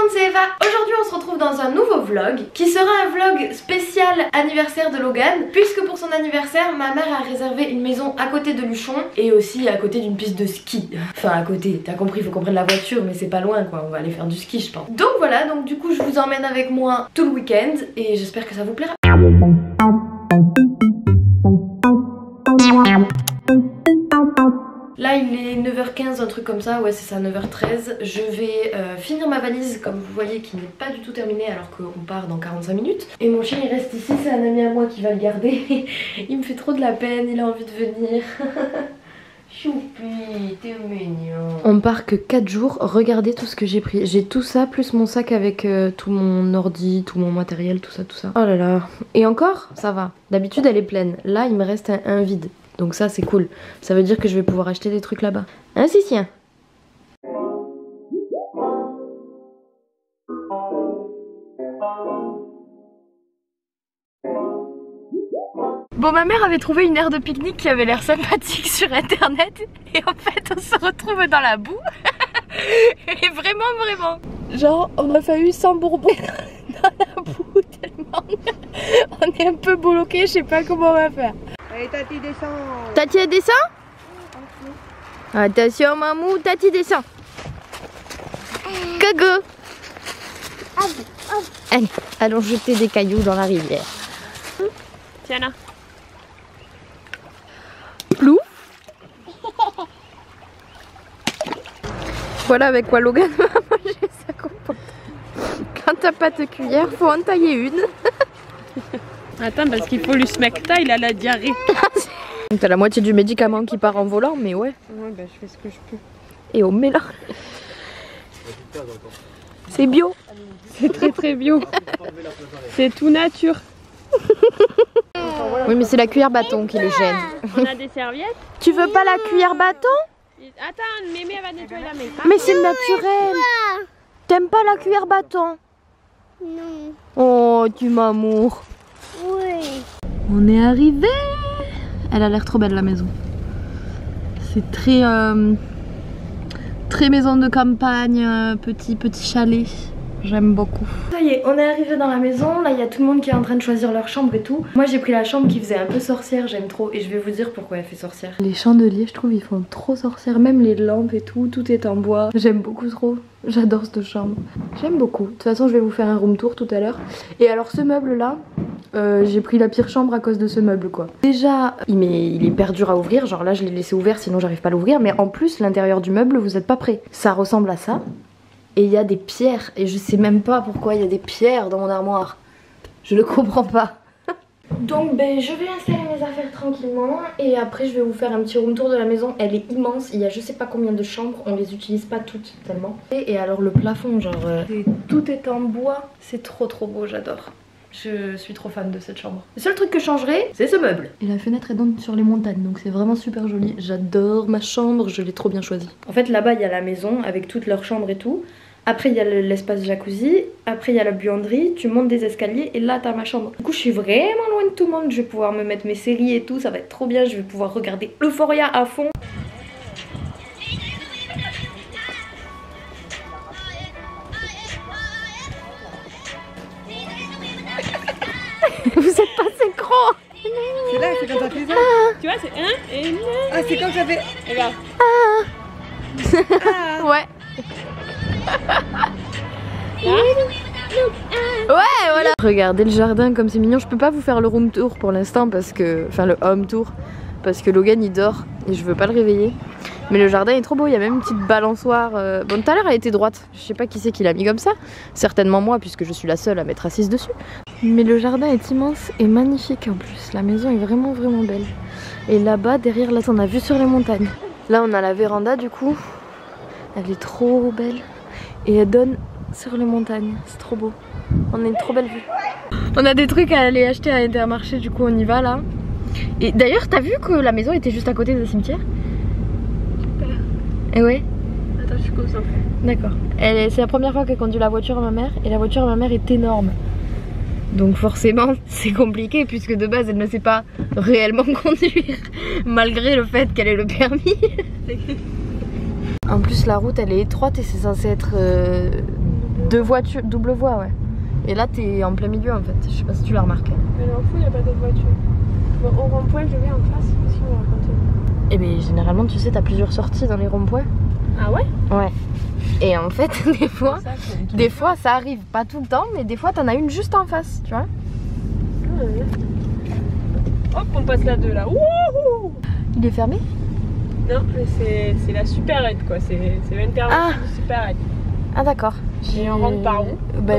monde, c'est Eva. Aujourd'hui on se retrouve dans un nouveau vlog qui sera un vlog spécial anniversaire de Logan, puisque pour son anniversaire ma mère a réservé une maison à côté de Luchon et aussi à côté d'une piste de ski. Enfin à côté, t'as compris, il faut qu'on prenne la voiture mais c'est pas loin quoi, on va aller faire du ski je pense. Donc voilà, donc du coup je vous emmène avec moi tout le week-end et j'espère que ça vous plaira. Là il est 9h15, un truc comme ça, ouais c'est ça, 9h13. Je vais finir ma valise comme vous voyez qui n'est pas du tout terminée alors qu'on part dans 45 minutes. Et mon chien il reste ici, c'est un ami à moi qui va le garder. Il me fait trop de la peine, il a envie de venir. Choupi, t'es mignon. On part que 4 jours, regardez tout ce que j'ai pris. J'ai tout ça plus mon sac avec tout mon ordi, tout mon matériel, tout ça, tout ça. Oh là là. Et encore, ça va. D'habitude elle est pleine. Là il me reste un vide. Donc ça c'est cool, ça veut dire que je vais pouvoir acheter des trucs là-bas. Hein Sicien? Bon, ma mère avait trouvé une aire de pique-nique qui avait l'air sympathique sur internet. Et en fait on se retrouve dans la boue. Et vraiment. Genre on a failli s'embourber dans la boue tellement on est un peu bloqué, je sais pas comment on va faire. Allez, Tati descend. Tati elle descend? Attention mamou, Tati descend. Coco. Allez, allons jeter des cailloux dans la rivière. Tiens là. Plou. Voilà avec quoi Logan va manger sa compote. Quand t'as pas de cuillère, faut en tailler une. Attends, parce qu'il faut lui smecta, il a la diarrhée. T'as la moitié du médicament qui part en volant, mais ouais. Ouais, bah je fais ce que je peux. Et on met là. C'est bio. C'est très bio. C'est tout nature. Oui, mais c'est la cuillère bâton qui les gêne. On a des serviettes. Tu veux pas la cuillère bâton? Attends, Mémé elle va nettoyer la main. Mais c'est naturel. T'aimes pas la cuillère bâton? Non. Oh, tu m'amours. Oui. On est arrivé. Elle a l'air trop belle la maison. C'est très très maison de campagne, petit chalet. J'aime beaucoup. Ça y est, on est arrivé dans la maison. Là il y a tout le monde qui est en train de choisir leur chambre et tout. Moi j'ai pris la chambre qui faisait un peu sorcière, j'aime trop. Et je vais vous dire pourquoi elle fait sorcière. Les chandeliers je trouve ils font trop sorcière. Même les lampes et tout, tout est en bois. J'aime beaucoup trop. J'adore cette chambre. J'aime beaucoup. De toute façon je vais vous faire un room tour tout à l'heure. Et alors ce meuble là, j'ai pris la pire chambre à cause de ce meuble quoi. Déjà il est hyper dur à ouvrir. Genre là je l'ai laissé ouvert sinon j'arrive pas à l'ouvrir. Mais en plus l'intérieur du meuble vous êtes pas prêts. Ça ressemble à ça. Et il y a des pierres, et je sais même pas pourquoi il y a des pierres dans mon armoire. Je le comprends pas. Donc ben je vais installer mes affaires tranquillement et après je vais vous faire un petit room tour de la maison. Elle est immense, il y a je sais pas combien de chambres, on les utilise pas toutes tellement. Et alors le plafond genre tout est en bois, c'est trop beau, j'adore. Je suis trop fan de cette chambre. Le seul truc que je changerais, c'est ce meuble. Et la fenêtre elle donne sur les montagnes, donc c'est vraiment super joli. J'adore ma chambre, je l'ai trop bien choisie. En fait là-bas il y a la maison avec toutes leurs chambres et tout. Après il y a l'espace jacuzzi, après il y a la buanderie, tu montes des escaliers et là t'as ma chambre. Du coup je suis vraiment loin de tout le monde, je vais pouvoir me mettre mes séries et tout, ça va être trop bien, je vais pouvoir regarder Euphoria à fond. Vous êtes pas synchro. C'est là, c'est quand t'as fait ça. Tu vois, c'est un et une. Ah, c'est quand j'avais. Regarde. Ouais. Ouais voilà. Regardez le jardin comme c'est mignon. Je peux pas vous faire le room tour pour l'instant parce que... Enfin le home tour. Parce que Logan il dort et je veux pas le réveiller. Mais le jardin est trop beau, il y a même une petite balançoire. Bon tout à l'heure elle était droite. Je sais pas qui c'est qui l'a mis comme ça. Certainement moi puisque je suis la seule à m'être assise dessus. Mais le jardin est immense et magnifique en plus. La maison est vraiment belle. Et là-bas derrière là on a vu sur les montagnes. Là on a la véranda du coup. Elle est trop belle. Et elle donne sur les montagnes, c'est trop beau. On a une trop belle vue. On a des trucs à aller acheter à Intermarché, du coup on y va là. Et d'ailleurs t'as vu que la maison était juste à côté du cimetière? Super. Et ouais. Attends, je suis concentrée. D'accord. C'est la première fois qu'elle conduit la voiture à ma mère et la voiture à ma mère est énorme. Donc forcément c'est compliqué puisque de base elle ne sait pas réellement conduire malgré le fait qu'elle ait le permis. En plus la route elle est étroite et c'est censé être 2 voitures, double voie, ouais. Et là, t'es en plein milieu en fait. Je sais pas si tu l'as remarqué. Mais non, il n'y a pas d'autre voiture. Bon, au rond-point, je vais en face. Si on va continuer. Et bien, généralement, tu sais, t'as plusieurs sorties dans les ronds-points. Ah ouais? Ouais. Et en fait, des fois, ça arrive pas tout le temps, mais des fois, t'en as une juste en face, tu vois. Ah ouais. Hop, on passe la 2 là. Wouhou! Il est fermé? Non, mais c'est la supérette quoi. C'est l'intervention du supérette. Ah d'accord. Et on rentre par où? Bah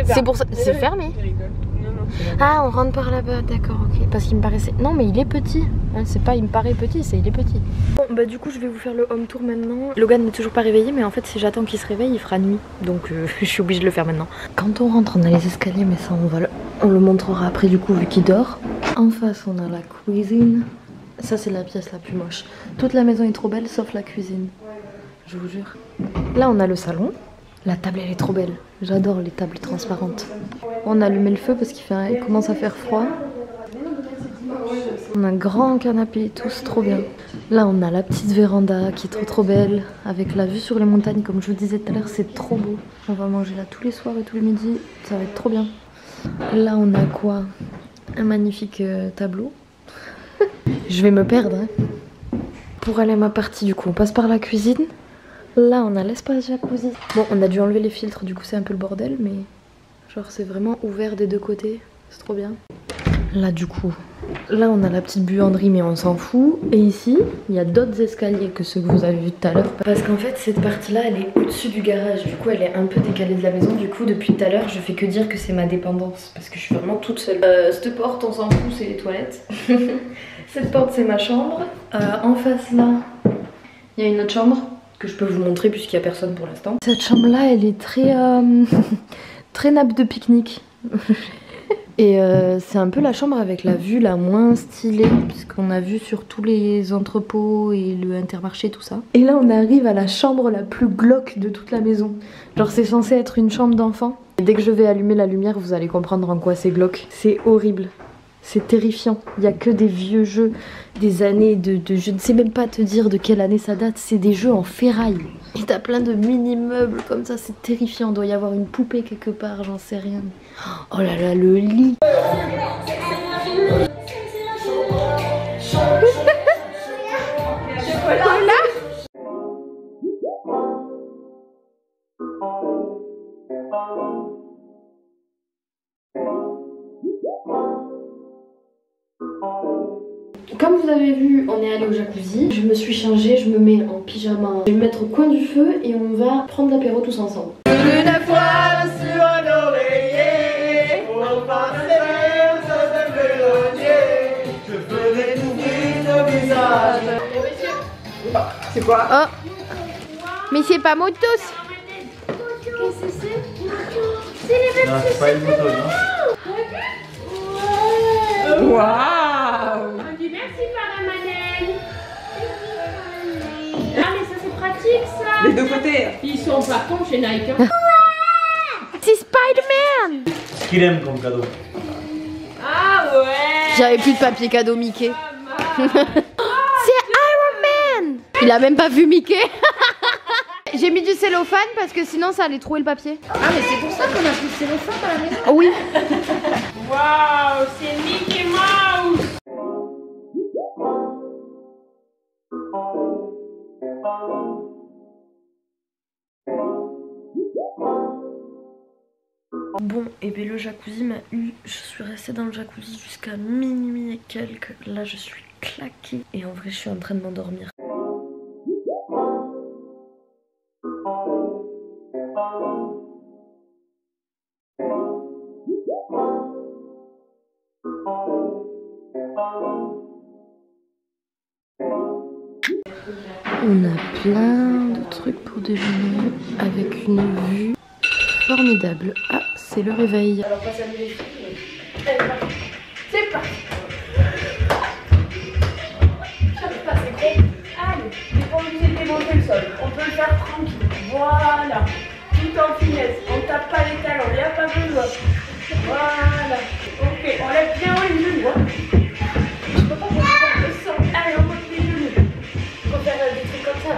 c'est pour ça. C'est fermé. Ah, on rentre par là-bas, d'accord, ok. Parce qu'il me paraissait... Non, mais il est petit. Hein, c'est pas il me paraît petit, c'est il est petit. Bon, bah du coup, je vais vous faire le home tour maintenant. Logan n'est toujours pas réveillé, mais en fait, si j'attends qu'il se réveille, il fera nuit. Donc, je suis obligée de le faire maintenant. Quand on rentre, on a les escaliers, mais ça, on le montrera après, du coup, vu qu'il dort. En face, on a la cuisine. Ça, c'est la pièce la plus moche. Toute la maison est trop belle, sauf la cuisine. Je vous jure. Là, on a le salon. La table, elle est trop belle. J'adore les tables transparentes. On a allumé le feu parce qu'il commence à faire froid. On a un grand canapé et tout, c'est trop bien. Là, on a la petite véranda qui est trop belle. Avec la vue sur les montagnes, comme je vous disais tout à l'heure, c'est trop beau. On va manger là tous les soirs et tous les midis. Ça va être trop bien. Là, on a quoi? Un magnifique tableau. Je vais me perdre. Hein. Pour aller à ma partie, du coup, on passe par la cuisine. Là, on a l'espace jacuzzi. Bon, on a dû enlever les filtres, du coup, c'est un peu le bordel, mais genre, c'est vraiment ouvert des deux côtés. C'est trop bien. Là, du coup, là, on a la petite buanderie, mais on s'en fout. Et ici, il y a d'autres escaliers que ceux que vous avez vus tout à l'heure. Parce qu'en fait, cette partie-là, elle est au-dessus du garage. Du coup, elle est un peu décalée de la maison. Du coup, depuis tout à l'heure, je fais que dire que c'est ma dépendance. Parce que je suis vraiment toute seule. Cette porte, on s'en fout, c'est les toilettes. Cette porte, c'est ma chambre. En face, là, il y a une autre chambre que je peux vous montrer puisqu'il n'y a personne pour l'instant. Cette chambre-là, elle est très, très nappe de pique-nique. Et c'est un peu la chambre avec la vue la moins stylée, puisqu'on a vu sur tous les entrepôts et le Intermarché, tout ça. Et là, on arrive à la chambre la plus glauque de toute la maison. Genre, c'est censé être une chambre d'enfant. Dès que je vais allumer la lumière, vous allez comprendre en quoi c'est glauque. C'est horrible. C'est terrifiant. Il n'y a que des vieux jeux, des années de... Je ne sais même pas te dire de quelle année ça date. C'est des jeux en ferraille. Et t'as plein de mini-meubles comme ça. C'est terrifiant. Il doit y avoir une poupée quelque part. J'en sais rien. Oh là là, le lit. Comme vous avez vu, on est allé au jacuzzi. Je me suis changée, je me mets en pyjama. Je vais me mettre au coin du feu et on va prendre l'apéro tous ensemble. Une voile sur un oreiller, pour passer ce melodier, je ferai t'ouvrir ton visage. C'est quoi? Oh, mais c'est pas Motos. Qu'est-ce que c'est? C'est les Non, c'est pas une moto, non? Waouh! On dit merci Paramanel. Ah mais ça c'est pratique ça. Les deux côtés. Ils sont pas cons chez Nike. Hein. C'est Spider-Man. Ce qu'il aime comme cadeau. Ah ouais. J'avais plus de papier cadeau Mickey. C'est Iron Man. Il a même pas vu Mickey. J'ai mis du cellophane parce que sinon ça allait trouver le papier. Ah mais c'est pour ça qu'on a plus de cellophane à la maison. Oui. Waouh, c'est Mickey Mouse. Bon, et bien le jacuzzi m'a eu. Je suis restée dans le jacuzzi jusqu'à minuit et quelques. Là je suis claquée et en vrai je suis en train de m'endormir. On a plein de trucs pour déjeuner avec une vue formidable. Ah, c'est le réveil. Alors, passe à nous les filles. C'est parti. J'arrive pas, c'est gros. Allez, j'ai pas obligé de démonter le sol. On peut le faire tranquille. Voilà. Tout en finesse. On tape pas les talons, il n'y a pas besoin. Voilà. Ok, on lève bien haut les genoux. Hein. Je peux pas faire le sang. Allez, on monte les genoux. On va faire des trucs comme ça.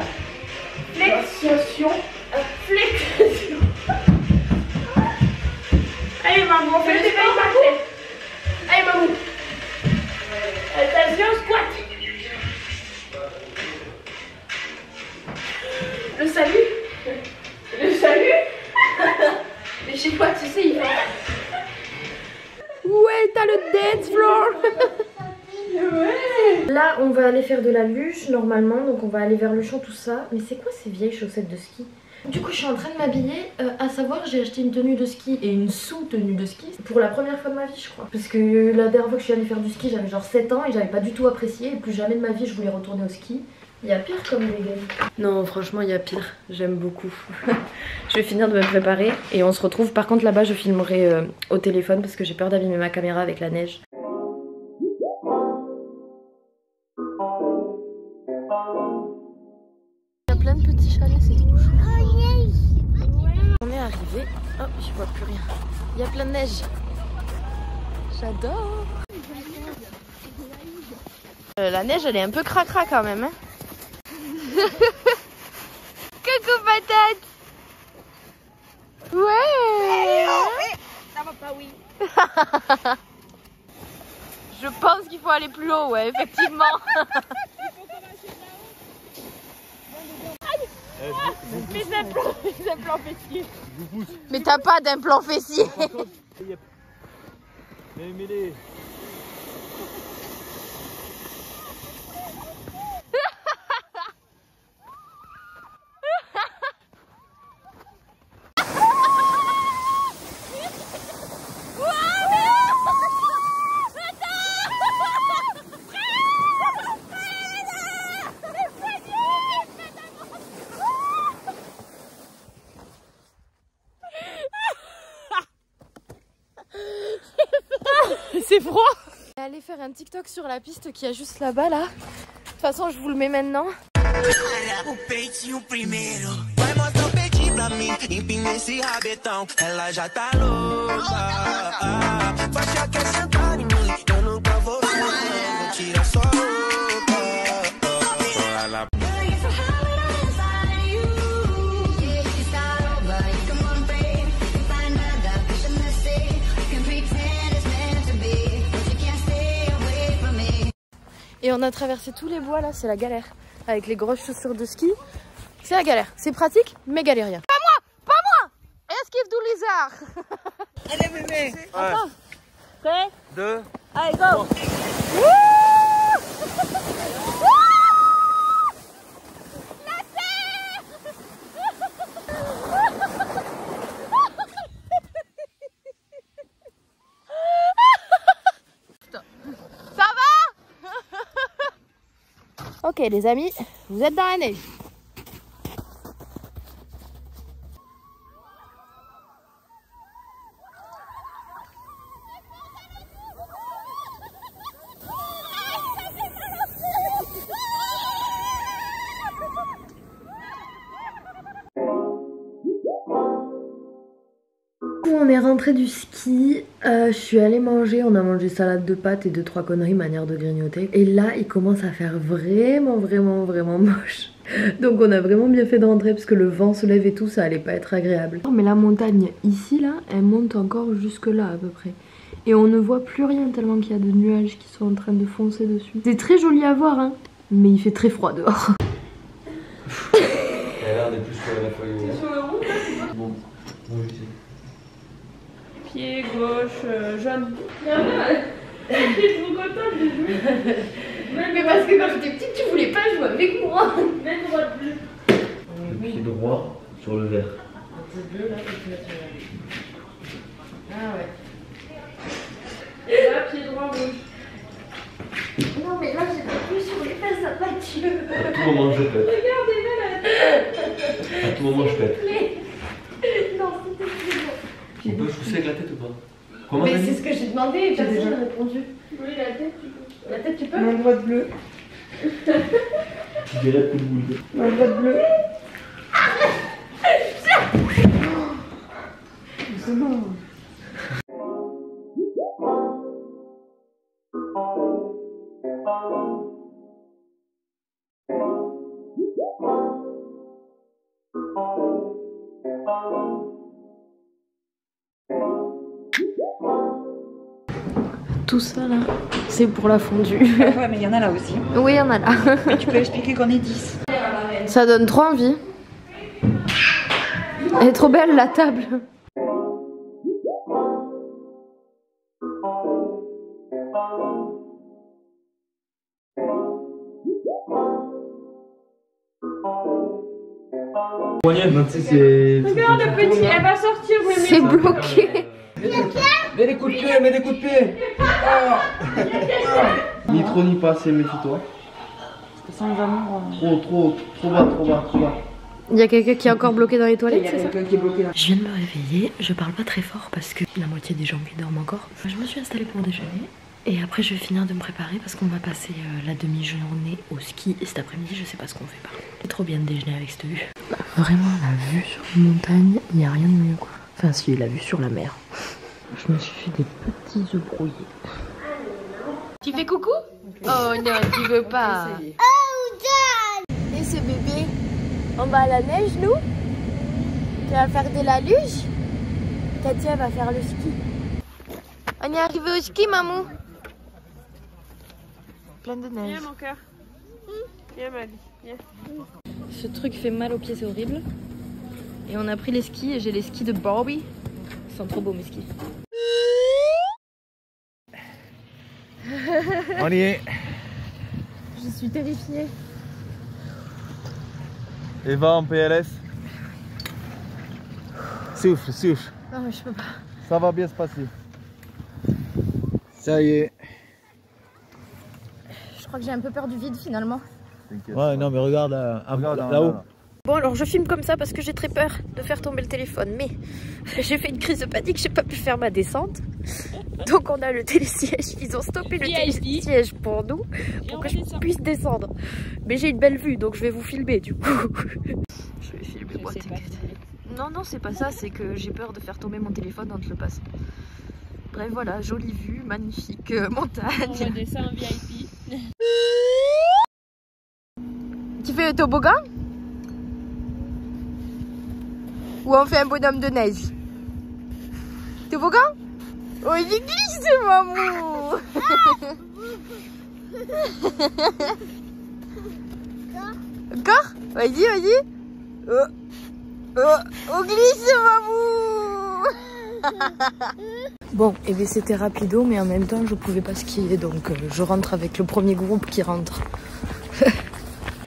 Flexion. Flexion. sais pas, tu sais, il va. Ouais, t'as le dance floor. Là, on va aller faire de la luge normalement, donc on va aller vers le champ, tout ça. Mais c'est quoi ces vieilles chaussettes de ski? Du coup, je suis en train de m'habiller. À savoir, j'ai acheté une tenue de ski et une sous-tenue de ski pour la première fois de ma vie, je crois. Parce que la dernière fois que je suis allée faire du ski, j'avais genre 7 ans et j'avais pas du tout apprécié. Et plus jamais de ma vie, je voulais retourner au ski. Il y a pire comme les gars. Non, franchement, il y a pire. J'aime beaucoup. Je vais finir de me préparer et on se retrouve. Par contre, là-bas, je filmerai au téléphone parce que j'ai peur d'abîmer ma caméra avec la neige. Il y a plein de petits chalets, c'est trop chou. On est arrivé. Oh, je vois plus rien. Il y a plein de neige. J'adore. La neige, elle est un peu cracra quand même. Hein. Coucou patate. Ouais. Ça va pas, oui. Je pense qu'il faut aller plus haut, ouais, effectivement. Mes implants fessiers. Mais t'as pas d'implant fessier. Mais C'est froid. Allez faire un TikTok sur la piste qui est juste là-bas, là. De toute façon, je vous le mets maintenant. O peitinho primeiro, vai mostrar o peitinho pra mim, empina esse rabetão, ela já tá louca. Vai já quer sentar em mim, eu nunca vou tirar sua roupa. Et on a traversé tous les bois là, c'est la galère. Avec les grosses chaussures de ski, c'est la galère. C'est pratique, mais galérien. Pas moi, pas moi. Esquive du lézard. Allez bébé. Attends. Prêt? 2. Allez, go. Ok les amis, vous êtes dans la neige. On est rentré du ski, je suis allée manger, on a mangé salade de pâtes et 2-3 conneries manière de grignoter. Et là il commence à faire vraiment moche. Donc on a vraiment bien fait de rentrer parce que le vent se lève et tout, ça allait pas être agréable. Mais la montagne ici là, elle monte encore jusque là à peu près. Et on ne voit plus rien tellement qu'il y a de nuages qui sont en train de foncer dessus. C'est très joli à voir hein, mais il fait très froid dehors. Et là on est plus sur la feuille. T'es sur le rond là? Bon, oui, c'est. Pied gauche, jaune. Il y en a. Je suis trop contente de jouer. Mais parce que quand j'étais petite, tu voulais pas jouer avec moi. Même droite bleue. Le pied droit sur le vert. C'est bleu là, tu mets sur le... Ah ouais. Et là, pied droit rouge. Non mais là j'étais plus sur les fesses à pâture. À tout moment je pète. Regardez-la là. À tout moment je pète. Non, c'était plus bon. On peut se pousser avec la tête ou pas? Comment Mais t'as c'est dit? ce que j'ai demandé et personne n'a répondu. Oui, la tête, tu peux. La tête tu peux? Main droite bleue. Je dirais coup de boule. Main droite bleue. Doucement. Tout ça là, c'est pour la fondue. Ouais, mais il y en a là aussi. Oui, il y en a là. Mais tu peux expliquer qu'on est 10. Ça donne trop envie. Elle est trop belle la table. Non, tu sais, c'est. Regarde le petit, elle va sortir, mais C'est bloqué. Mets des coups de pied, mets des coups de pied. Ni trop ni pas assez, méfie-toi. Trop bas, trop bas, trop bas. Il y a quelqu'un qui est encore bloqué dans les Il y toilettes, a c'est ça? quelqu'un qui est bloqué là. Je viens de me réveiller, je parle pas très fort parce que la moitié des gens qui dorment encore. Je me suis installée pour déjeuner et après je vais finir de me préparer parce qu'on va passer la demi-journée au ski et cet après-midi je sais pas ce qu'on fait par contre. C'est trop bien de déjeuner avec cette vue. Vraiment la vue sur une montagne, il n'y a rien de mieux quoi. Enfin si, la vue sur la mer. Je me suis fait des petits œufs brouillés. Tu fais coucou? Oh non, tu veux pas. Et ce bébé, on va à la neige nous? Tu vas faire de la luge? Katia va faire le ski. On est arrivé au ski, maman. Plein de neige. Viens mon cœur. Viens ma vie. Viens. Ce truc fait mal aux pieds, c'est horrible. Et on a pris les skis et j'ai les skis de Barbie. Ils sont trop beaux mes skis. On y est. Je suis terrifiée. Eva en PLS. Souffle, souffle. Non mais je peux pas. Ça va bien se passer. Ça y est. Je crois que j'ai un peu peur du vide finalement. Ouais, non, mais regarde là-haut. Bon alors je filme comme ça parce que j'ai très peur de faire tomber le téléphone. Mais j'ai fait une crise de panique, j'ai pas pu faire ma descente. Donc on a le télésiège, ils ont stoppé le télésiège pour nous, pour que je puisse descendre. Mais j'ai une belle vue donc je vais vous filmer du coup. Je vais filmer moi, t'inquiète. Non non c'est pas ça, c'est que j'ai peur de faire tomber mon téléphone en te le passant. Bref voilà, jolie vue, magnifique montagne. On redescend en VIP. Tu fais le toboggan? Ou on fait un bonhomme de neige? Toboggan? Oh il glisse maman. Encore? Vas-y, vas-y. Oh glisse maman. Bon, et bien c'était rapido, mais en même temps je pouvais pas skier, donc je rentre avec le premier groupe qui rentre.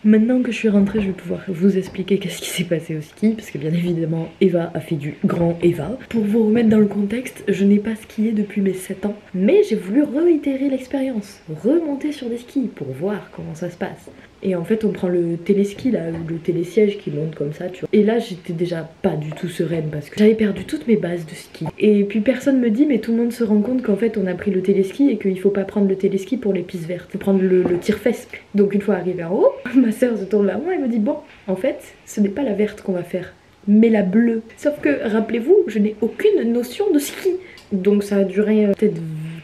Maintenant que je suis rentrée, je vais pouvoir vous expliquer qu'est-ce qui s'est passé au ski, parce que bien évidemment, Eva a fait du grand Eva. Pour vous remettre dans le contexte, je n'ai pas skié depuis mes 7 ans, mais j'ai voulu réitérer l'expérience, remonter sur des skis pour voir comment ça se passe. Et en fait, on prend le téléski là, ou le télésiège qui monte comme ça, tu vois. Et là, j'étais déjà pas du tout sereine parce que j'avais perdu toutes mes bases de ski. Et puis personne me dit, mais tout le monde se rend compte qu'en fait, on a pris le téléski et qu'il faut pas prendre le téléski pour les pistes vertes. Faut prendre le tire-fesse. Donc une fois arrivé en haut, ma soeur se tourne vers moi et me dit, bon, en fait, ce n'est pas la verte qu'on va faire, mais la bleue. Sauf que, rappelez-vous, je n'ai aucune notion de ski. Donc ça a duré peut-être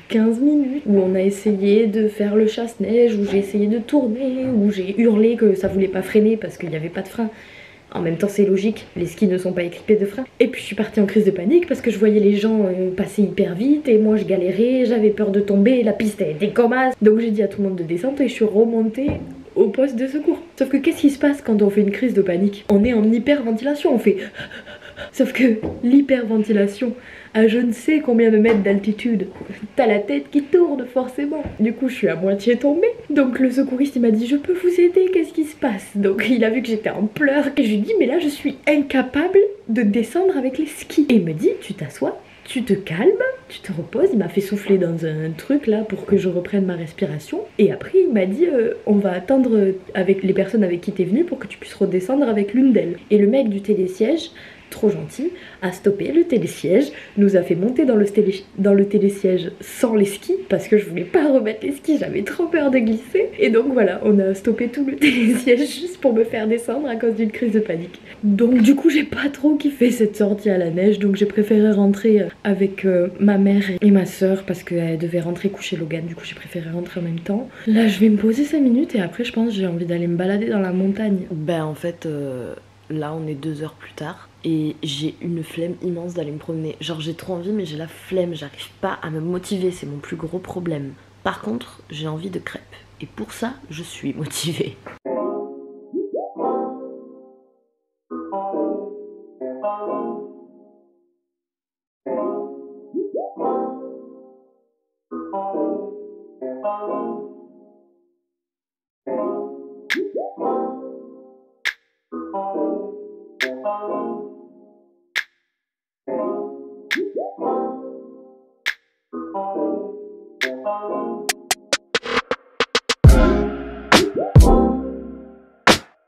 15 minutes où on a essayé de faire le chasse-neige, où j'ai essayé de tourner, où j'ai hurlé que ça voulait pas freiner parce qu'il n'y avait pas de frein. En même temps c'est logique, les skis ne sont pas équipés de frein. Et puis je suis partie en crise de panique parce que je voyais les gens passer hyper vite et moi je galérais, j'avais peur de tomber, la piste était comme as. Donc j'ai dit à tout le monde de descendre et je suis remontée au poste de secours. Sauf que qu'est-ce qui se passe quand on fait une crise de panique? On est en hyperventilation, on fait... Sauf que l'hyperventilation à je ne sais combien de mètres d'altitude, t'as la tête qui tourne forcément. Du coup je suis à moitié tombée. Donc le secouriste il m'a dit je peux vous aider, qu'est-ce qui se passe? Donc il a vu que j'étais en pleurs et je lui ai dit mais là je suis incapable de descendre avec les skis. Et il me dit tu t'assois, tu te calmes, tu te reposes. Il m'a fait souffler dans un truc là pour que je reprenne ma respiration. Et après il m'a dit on va attendre avec les personnes avec qui t'es venu pour que tu puisses redescendre avec l'une d'elles. Et le mec du télésiège, trop gentil, a stoppé le télésiège, nous a fait monter dans le télésiège sans les skis parce que je voulais pas remettre les skis, j'avais trop peur de glisser. Et donc voilà, on a stoppé tout le télésiège juste pour me faire descendre à cause d'une crise de panique. Donc du coup j'ai pas trop kiffé cette sortie à la neige, donc j'ai préféré rentrer avec ma mère et ma soeur parce qu'elle devait rentrer coucher Logan, du coup j'ai préféré rentrer en même temps. Là je vais me poser 5 minutes et après je pense que j'ai envie d'aller me balader dans la montagne. Ben en fait là on est 2 heures plus tard et j'ai une flemme immense d'aller me promener. Genre j'ai trop envie mais j'ai la flemme, j'arrive pas à me motiver, c'est mon plus gros problème. Par contre j'ai envie de crêpes et pour ça je suis motivée.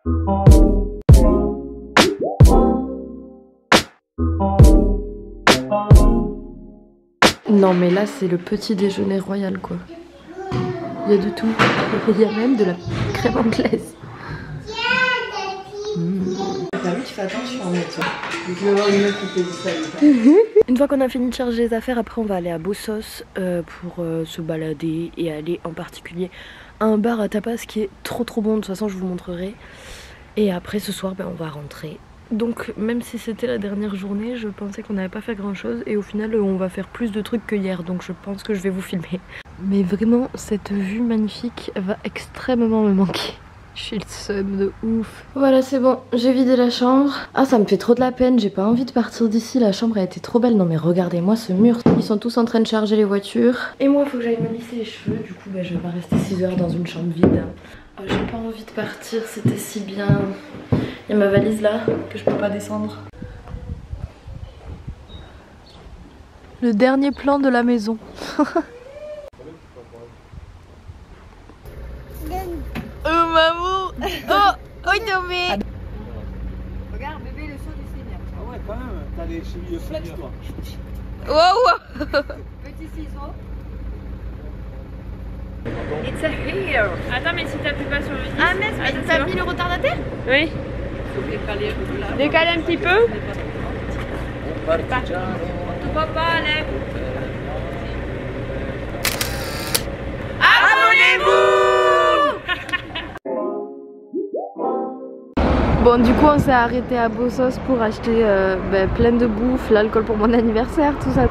Non mais là c'est le petit déjeuner royal quoi. Il y a de tout. Il y a même de la crème anglaise. T'as vu, tu fais attention en métro. Je vais avoir une meuf qui fait ça. Une fois qu'on a fini de charger les affaires, après on va aller à Bossos pour se balader et aller en particulier à un bar à tapas qui est trop bon. De toute façon je vous montrerai. Et après ce soir on va rentrer. Donc même si c'était la dernière journée, je pensais qu'on n'avait pas fait grand chose et au final on va faire plus de trucs que hier, donc je pense que je vais vous filmer. Mais vraiment cette vue magnifique va extrêmement me manquer. Je suis le seum de ouf. Voilà c'est bon, j'ai vidé la chambre. Ah ça me fait trop de la peine, j'ai pas envie de partir d'ici, la chambre a été trop belle. Non mais regardez-moi ce mur. Ils sont tous en train de charger les voitures. Et moi il faut que j'aille me lisser les cheveux, du coup je vais pas rester 6 heures dans une chambre vide. J'ai pas envie de partir, c'était si bien. Il y a ma valise là, que je peux pas descendre. Le dernier plan de la maison. Oh maman. Oh non mais. Regarde bébé, le saut du Seigneur. Ah ouais, quand même, t'as des chevilles flex toi. Wow. Petit ciseau. It's a here. Attends, mais si t'appuies pas sur le 10. Ah mais t'as mis le retardateur? Oui. Décale un petit peu. Papa, allez. Abonnez-vous. Bon du coup on s'est arrêté à Bossos pour acheter plein de bouffe, l'alcool pour mon anniversaire, tout ça.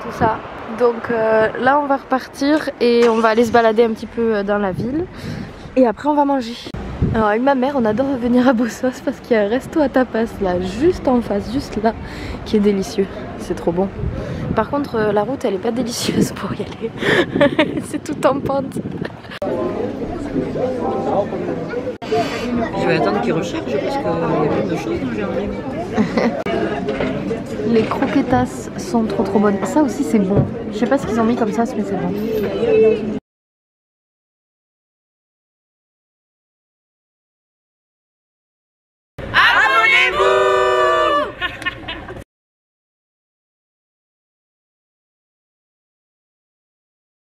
Donc là on va repartir et on va aller se balader un petit peu dans la ville. Et après on va manger. Alors avec ma mère on adore venir à Bossos parce qu'il y a un resto à tapas là, juste en face, juste là, qui est délicieux. C'est trop bon. Par contre la route elle est pas délicieuse pour y aller. C'est tout en pente. Je vais attendre qu'il recharge parce qu'il y a plein de choses dont j'ai envie. Les croquetas sont trop bonnes. Ça aussi c'est bon. Je sais pas ce qu'ils ont mis comme ça mais c'est bon.